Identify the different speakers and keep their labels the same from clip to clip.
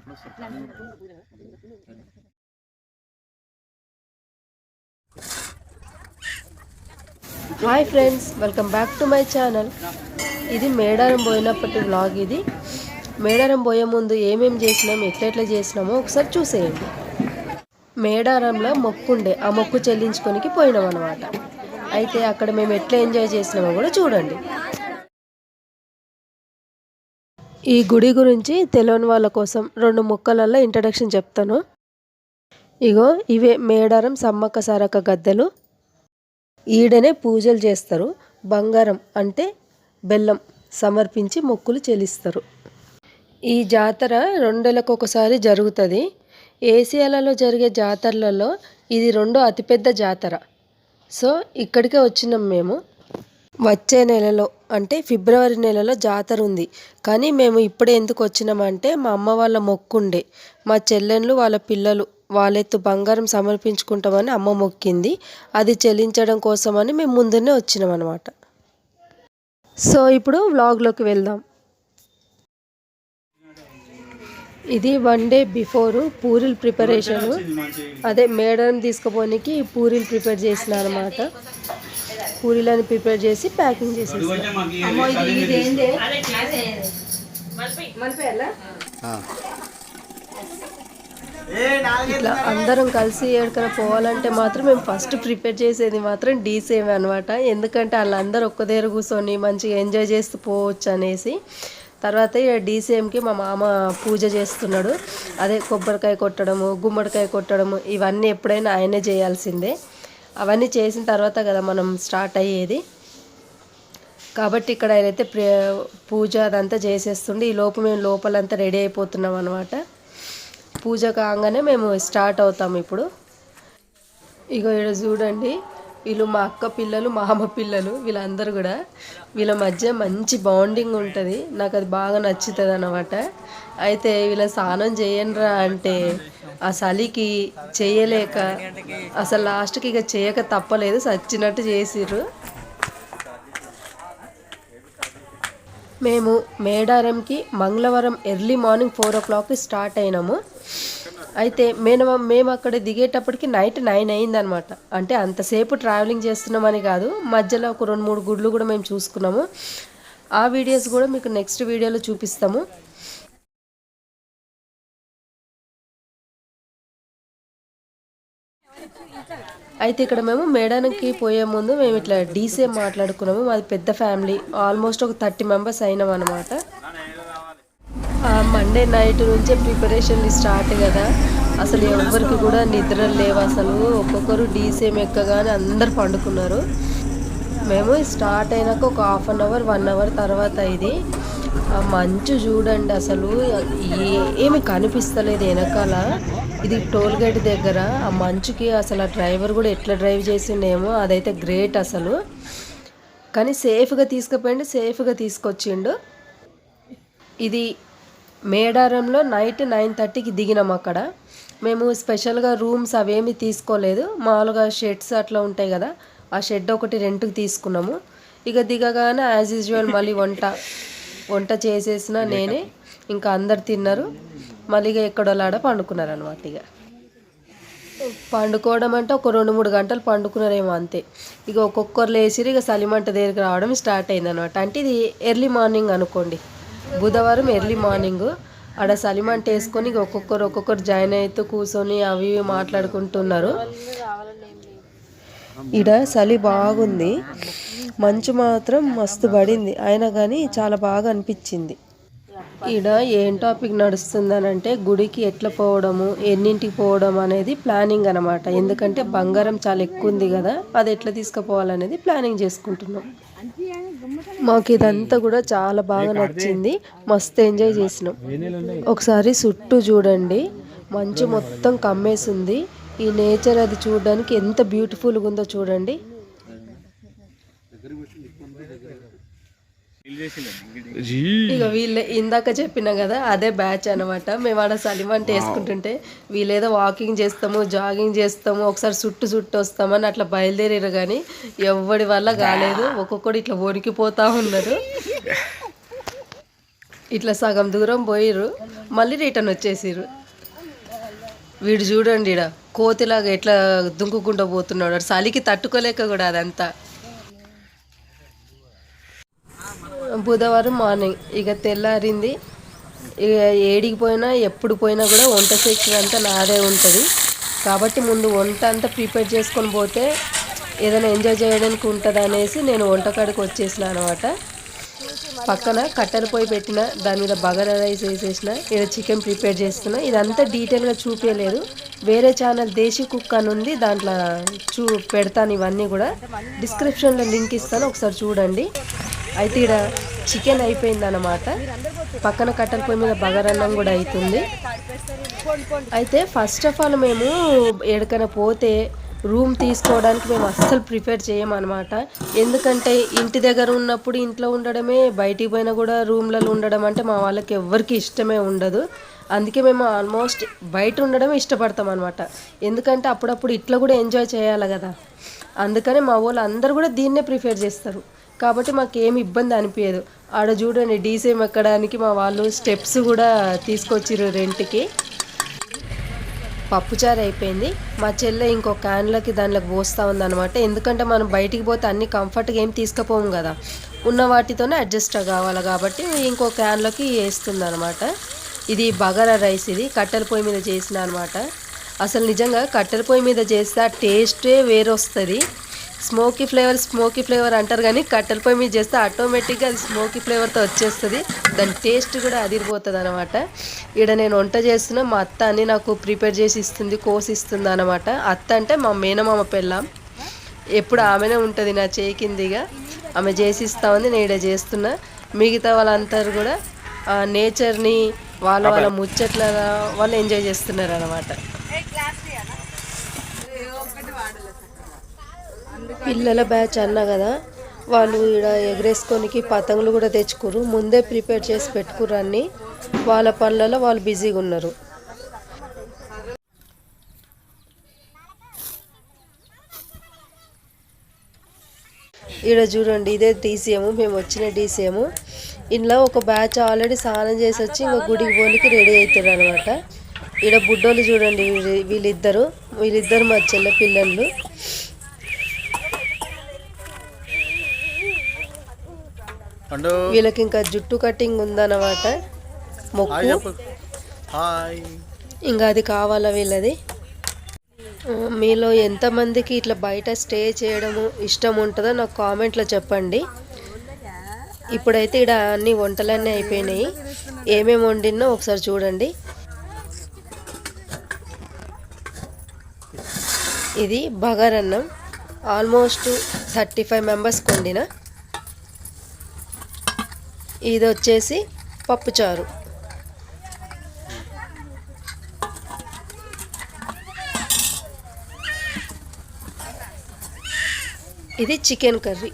Speaker 1: Hi friends, welcome back to my channel. ఇది Medaram పోయినప్పటి vlog. ఇది మేడారం పోయే ముందు ఏమేమి చేసినాము, ఎట్లెట్లా చేసినామో ఒకసారి చూసేయండి. మేడారంలో మొక్కుండే, ఆ మొక్కు చెల్లించుకోనికి పోయినాం అనమాట. అయితే అక్కడ మేము ఎట్లా ఎంజాయ్ చేసినామో కూడా చూడండి. ఈ గుడి గురించి తెలియని వాళ్ళ కోసం 2 ముక్కలల్లో ఇంట్రడక్షన్ చెప్తాను. ఇగో ఇవే మేడారం సమ్మక్క సారక్క గద్దెలు. ఈడనే పూజలు చేస్తారు. బంగారం అంటే బెల్లం సమర్పించి మొక్కులు చెల్లిస్తారు. ఈ జాతర 2 ఏళ్ళకు ఒకసారి జరుగుతుంది. ఏసియాలలో జరిగే జాతరలలో ఇది 2వ అతిపెద్ద జాతర. సో ఇక్కడికే వచ్చినాం మేము. వచ్చే నెలలో అంటే ఫిబ్రవరి నెలలో జాతర ఉంది. కానీ మేము ఇప్పుడే ఎందుకు వచ్చినామంటే మా అమ్మ వాళ్ళ మొక్కుండే, మా చెల్లెళ్ళు వాళ్ళ పిల్లలు వాళ్ళెత్తు బంగారం సమర్పించుకుంటామని అమ్మ మొక్కింది. అది చెల్లించడం కోసమని మేము ముందునే వచ్చినాం అనమాట. సో ఇప్పుడు వ్లాగ్లోకి వెళ్దాం. ఇది 1 డే బిఫోరు పూరీలు ప్రిపరేషను. అదే మేడారం తీసుకుపోనికి పూరీలు ప్రిపేర్ చేసిన అనమాట. పూరీలను ప్రిపేర్ చేసి ప్యాకింగ్ చేసేసి ఇట్లా అందరం కలిసి ఎక్కడికైనా పోవాలంటే మాత్రం మేము ఫస్ట్ ప్రిపేర్ చేసేది మాత్రం డీసేమ్ అనమాట. ఎందుకంటే వాళ్ళందరూ ఒక్క దగ్గర కూర్చొని మంచిగా ఎంజాయ్ చేస్తూ పోవచ్చు అనేసి. తర్వాత డీసీఎంకి మా మామ పూజ చేస్తున్నాడు. అదే కొబ్బరికాయ కొట్టడము, గుమ్మడికాయ కొట్టడము, ఇవన్నీ ఎప్పుడైనా ఆయనే చేయాల్సిందే. అవన్నీ చేసిన తర్వాత కదా మనం స్టార్ట్ అయ్యేది. కాబట్టి ఇక్కడ అయితే పూజ అదంతా చేసేస్తుండే. ఈ లోపు మేము లోపలంతా రెడీ అయిపోతున్నాం అనమాట. పూజ కాగానే మేము స్టార్ట్ అవుతాము ఇప్పుడు. ఇగో ఇక్కడ చూడండి, వీళ్ళు మా అక్క పిల్లలు, మా అమ్మ పిల్లలు, వీళ్ళందరూ కూడా. వీళ్ళ మధ్య మంచి బాండింగ్ ఉంటుంది. నాకు అది బాగా నచ్చుతుంది అన్నమాట. అయితే వీళ్ళ స్నానం చేయనరా అంటే ఆ చలికి చేయలేక అసలు లాస్ట్కి ఇక చేయక తప్పలేదు, చచ్చినట్టు చేసిర్రు. మేము మేడారంకి మంగళవారం ఎర్లీ మార్నింగ్ 4 o'clockకి స్టార్ట్ అయినాము. అయితే మేము అక్కడ దిగేటప్పటికి నైట్ 9 అయిందనమాట. అంటే అంతసేపు ట్రావెలింగ్ చేస్తున్నామని కాదు, మధ్యలో ఒక 2-3 గుడ్లు కూడా మేము చూసుకున్నాము. ఆ వీడియోస్ కూడా మీకు నెక్స్ట్ వీడియోలో చూపిస్తాము. అయితే ఇక్కడ మేము మేడారంకి పోయే ముందు మేము ఇట్లా డీసీఎం మాట్లాడుకున్నాము. మాది పెద్ద ఫ్యామిలీ, ఆల్మోస్ట్ ఒక 30 మెంబర్స్ అయినాం అనమాట. మండే నైట్ నుంచే ప్రిపరేషన్లు స్టార్ట్ కదా. అసలు ఎవరికి కూడా నిద్ర లేవు. అసలు ఒక్కొక్కరు డీసీఎం ఎక్కగానే అందరు పండుకున్నారు. మేము స్టార్ట్ అయినాక ఒక 1/2 hour 1 hour తర్వాత ఇది మంచు చూడండి, అసలు ఏమి కనిపిస్తలేదు వెనకాల. ఇది టోల్ గేట్ దగ్గర ఆ మంచుకి అసలు ఆ డ్రైవర్ కూడా ఎట్లా డ్రైవ్ చేసిండేమో, అదైతే గ్రేట్ అసలు. కానీ సేఫ్గా తీసుకుపోయిండు, సేఫ్గా తీసుకొచ్చిండు. ఇది మేడారంలో నైట్ 9:30కి దిగినాం. అక్కడ మేము స్పెషల్గా రూమ్స్ అవేమి తీసుకోలేదు. మామూలుగా షెడ్స్ అట్లా ఉంటాయి కదా, ఆ షెడ్ ఒకటి రెంట్కి తీసుకున్నాము. ఇక దిగగానే యాజ్ యూజువల్ మళ్ళీ వంట చేసేసిన నేనే. ఇంకా అందరు తిన్నారు. మళ్ళీ ఇక ఎక్కడోలాడ పండుకున్నారు అనమాట. ఇక పండుకోవడం అంటే ఒక 2-3 గంటలు పండుకున్నారేమో అంతే. ఇక ఒక్కొక్కరు లేచిరు. ఇక సలిమంట దగ్గరికి రావడం స్టార్ట్ అయింది అనమాట. అంటే ఇది ఎర్లీ మార్నింగ్ అనుకోండి, బుధవారం ఎర్లీ మార్నింగ్. ఆడ సలిమంట వేసుకొని ఇక ఒక్కొక్కరు జాయిన్ అవుతూ కూర్చొని అవి మాట్లాడుకుంటున్నారు. ఈడ చలి బాగుంది, మంచు మాత్రం మస్తు పడింది. అయినా కానీ చాలా బాగా అనిపించింది. ఈడ ఏం టాపిక్ నడుస్తుందనంటే గుడికి ఎట్లా పోవడము, ఎన్నింటికి పోవడం అనేది ప్లానింగ్ అనమాట. ఎందుకంటే బంగారం చాలా ఎక్కువ ఉంది కదా, అది ఎట్లా తీసుకుపోవాలనేది ప్లానింగ్ చేసుకుంటున్నాం. మాకు ఇదంతా కూడా చాలా బాగా నచ్చింది, మస్తు ఎంజాయ్ చేసినాం. ఒకసారి చుట్టూ చూడండి, మంచు మొత్తం కమ్మేసింది. ఈ నేచర్ అది చూడడానికి ఎంత బ్యూటిఫుల్గా ఉందో చూడండి. ఇక వీళ్ళే ఇందాక చెప్పినా కదా, అదే బ్యాచ్ అనమాట. మేము ఆడ సలిమంట వేసుకుంటుంటే వీళ్ళేదో వాకింగ్ చేస్తాము, జాగింగ్ చేస్తాము, ఒకసారి చుట్టూ వస్తామని అట్లా బయలుదేరారు. కానీ ఎవడి వల్ల కాలేదు. ఒక్కొక్కడు ఇట్లా వణికిపోతా ఉన్నారు. ఇట్లా సగం దూరం పోయిర్రు, మళ్ళీ రిటర్న్ వచ్చేసిర్రు. వీడు చూడండి ఇడ కోతిలాగా ఎట్లా దుంకుకుంటూ పోతున్నాడు, చలికి తట్టుకోలేక కూడా అదంతా. బుధవారం మార్నింగ్ ఇక తెల్లారింది. ఇక ఏడికి పోయినా ఎప్పుడు పోయినా కూడా వంట సెక్షన్ అంతా నాదే ఉంటుంది కాబట్టి ముందు వంట అంతా ప్రిపేర్ చేసుకొని పోతే ఏదైనా ఎంజాయ్ చేయడానికి ఉంటుంది అనేసి నేను వంటకాడికి వచ్చేసిన అనమాట. పక్కన కట్టెల పొయ్యి పెట్టిన, దాని మీద బగారా రైస్ వేసేసిన, ఇక్కడ చికెన్ ప్రిపేర్ చేస్తున్నా. ఇదంతా డీటెయిల్గా చూపించలేదు, వేరే ఛానల్ దేశీ కుక్ అని ఉంది, దాంట్లో పెడతాను. ఇవన్నీ కూడా డిస్క్రిప్షన్లో లింక్ ఇస్తాను, ఒకసారి చూడండి. అయితే ఇక్కడ చికెన్ అయిపోయిందన్నమాట. పక్కన కట్టెల పొయ్యి మీద బగారన్నం కూడా అవుతుంది. అయితే ఫస్ట్ ఆఫ్ ఆల్ మేము ఎక్కడికైనా పోతే రూమ్ తీసుకోవడానికి మేము అస్సలు ప్రిఫర్ చేయమన్నమాట. ఎందుకంటే ఇంటి దగ్గర ఉన్నప్పుడు ఇంట్లో ఉండడమే, బయటికి పోయినా కూడా రూమ్లలో ఉండడం అంటే మా వాళ్ళకి ఎవ్వరికి ఇష్టమే ఉండదు. అందుకే మేము ఆల్మోస్ట్ బయట ఉండడం ఇష్టపడతాం అనమాట. ఎందుకంటే అప్పుడప్పుడు ఇట్లా కూడా ఎంజాయ్ చేయాలి కదా, అందుకని మా వాళ్ళు అందరూ కూడా దీన్నే ప్రిఫర్ చేస్తారు. కాబట్టి మాకేమి ఇబ్బంది అనిపించదు. ఆడ చూడండి డీసీఎం ఎక్కడానికి మా వాళ్ళు స్టెప్స్ కూడా తీసుకొచ్చిర్రు రెంట్కి. పప్పుచారు అయిపోయింది. మా చెల్లె ఇంకో క్యాన్లకి దాంట్లోకి పోస్తూ ఉందన్నమాట. ఎందుకంటే మనం బయటికి పోతే అన్ని కంఫర్ట్గా ఏం తీసుకుపోము కదా, ఉన్న వాటితోనే అడ్జస్ట్ కావాలి కాబట్టి ఇంకో క్యాన్లోకి వేస్తుంది అనమాట. ఇది బగారా రైస్, ఇది కట్టెల పొయ్యి మీద చేసిన అనమాట. అసలు నిజంగా కట్టెల పొయ్యి మీద చేస్తే ఆ టేస్టే వేరే వస్తుంది. స్మోకీ ఫ్లేవర్ అంటారు, కానీ కట్టెల పొయ్యి మీద చేస్తే ఆటోమేటిక్గా అది స్మోకీ ఫ్లేవర్తో వచ్చేస్తుంది. దాని టేస్ట్ కూడా అదిరిపోతుంది అనమాట. ఇక్కడ నేను వంట చేస్తున్నా, మా అత్త అని నాకు ప్రిపేర్ చేసి ఇస్తుంది, కోసిస్తుంది అనమాట. అత్త అంటే మా మేనమామ పెళ్ళాం, ఎప్పుడు ఆమెనే ఉంటుంది నా చేయి కిందిగా. ఆమె చేసి ఇస్తా ఉంది, నేను ఇక్కడ చేస్తున్నా. మిగతా వాళ్ళందరూ కూడా నేచర్ని వాళ్ళ ముచ్చట్ల వాళ్ళు ఎంజాయ్ చేస్తున్నారు అనమాట. పిల్లల బ్యాచ్ అన్నా కదా, వాళ్ళు ఇక్కడ ఎగరేసుకొనికి పతంగులు కూడా తెచ్చుకోరు, ముందే ప్రిపేర్ చేసి పెట్టుకురు. అన్నీ వాళ్ళ పనులలో వాళ్ళు బిజీగా ఉన్నారు. ఇక్కడ చూడండి, ఇదే డీసీఎం, మేము వచ్చిన డీసీఎం. ఇంట్లో ఒక బ్యాచ్ ఆల్రెడీ స్నానం చేసి వచ్చి ఇంకో గుడికి పోనికి రెడీ అవుతారు అనమాట. ఇక్కడ బుడ్డోళ్ళు చూడండి, వీళ్ళిద్దరు మా చెల్ల పిల్లలు. వీళ్ళకి ఇంకా జుట్టు కటింగ్ ఉందన్నమాట, మొక్కు. ఇంకా అది కావాలా వీళ్ళది. మీలో ఎంతమందికి ఇట్లా బయట స్టే చేయడము ఇష్టం ఉంటుందో నాకు కామెంట్లో చెప్పండి. ఇప్పుడైతే ఇక్కడ అన్ని వంటలన్నీ అయిపోయినాయి. ఏమేమి వండినో ఒకసారి చూడండి. ఇది బగారన్నం, ఆల్మోస్ట్ 35 మెంబర్స్కి వండిన. ఇది వచ్చేసి పప్పుచారు. ఇది చికెన్ కర్రీ.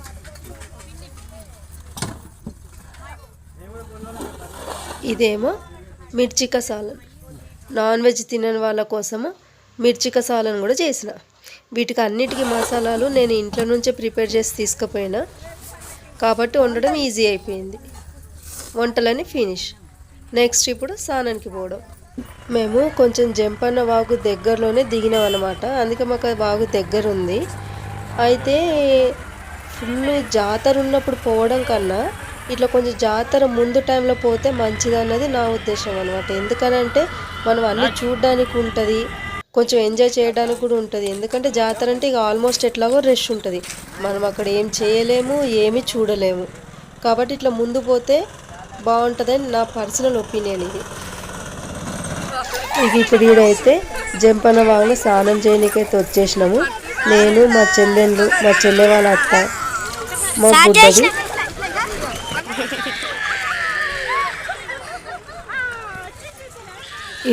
Speaker 1: ఇదేమో మిర్చి కసాలన్, నాన్ వెజ్ తినని వాళ్ళ కోసము మిర్చి కసాలన్ కూడా చేసిన. వీటికి అన్నిటికీ మసాలాలు నేను ఇంట్లో నుంచే ప్రిపేర్ చేసి తీసుకుపోయినా కాబట్టి వండడం ఈజీ అయిపోయింది. వంటలని ఫినిష్. నెక్స్ట్ ఇప్పుడు స్నానానికి పోవడం. మేము కొంచెం జంపన్న వాగు దగ్గరలోనే దిగినాం అనమాట, అందుకే మాకు అది వాగు దగ్గర ఉంది. అయితే ఫుల్ జాతర ఉన్నప్పుడు పోవడం కన్నా ఇట్లా కొంచెం జాతర ముందు టైంలో పోతే మంచిది అన్నది నా ఉద్దేశం అనమాట. ఎందుకనంటే మనం అన్నీ చూడడానికి ఉంటుంది, కొంచెం ఎంజాయ్ చేయడానికి కూడా ఉంటుంది. ఎందుకంటే జాతర అంటే ఇక ఆల్మోస్ట్ ఎట్లాగో రష్ ఉంటుంది, మనం అక్కడ ఏం చేయలేము, ఏమీ చూడలేము. కాబట్టి ఇట్లా ముందు పోతే బాగుంటుందని నా పర్సనల్ ఒపీనియన్. ఇది ఇప్పుడు ఇక్కడైతే జంపన్న వాగులో స్నానం చేయడానికైతే వచ్చేసినాము. నేను, మా చెల్లెళ్ళు, మా చెల్లె వాళ్ళ అత్త, మా బుడ్డది.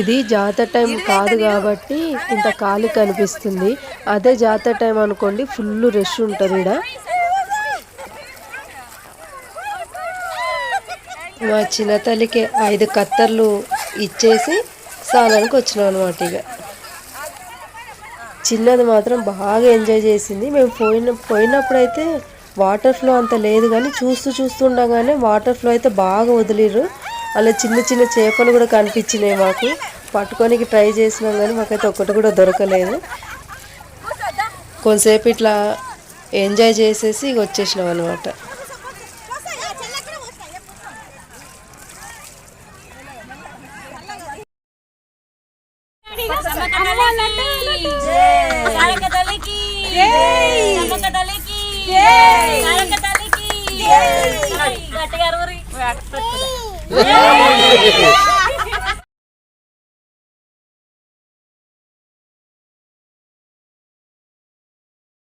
Speaker 1: ఇది జాతర టైం కాదు కాబట్టి ఇంత ఖాళీ కనిపిస్తుంది. అదే జాతర టైం అనుకోండి ఫుల్ రష్ ఉంటుంది. ఇక్కడ మా చిన్న తల్లికి 5 కత్తర్లు ఇచ్చేసి స్నానానికి వచ్చినాం అనమాట. ఇక చిన్నది మాత్రం బాగా ఎంజాయ్ చేసింది. మేము పోయినప్పుడైతే వాటర్ ఫ్లో అంత లేదు, కానీ చూస్తుండగానే వాటర్ ఫ్లో అయితే బాగా వదిలిర్రు. అలా చిన్న చిన్న చేపలు కూడా కనిపించినాయి మాకు. పట్టుకోనికి ట్రై చేసినాం కానీ మాకైతే ఒక్కటి కూడా దొరకలేదు. కొంతసేపు ఇట్లా ఎంజాయ్ చేసేసి ఇక వచ్చేసినాం అనమాట.
Speaker 2: గట్టిగా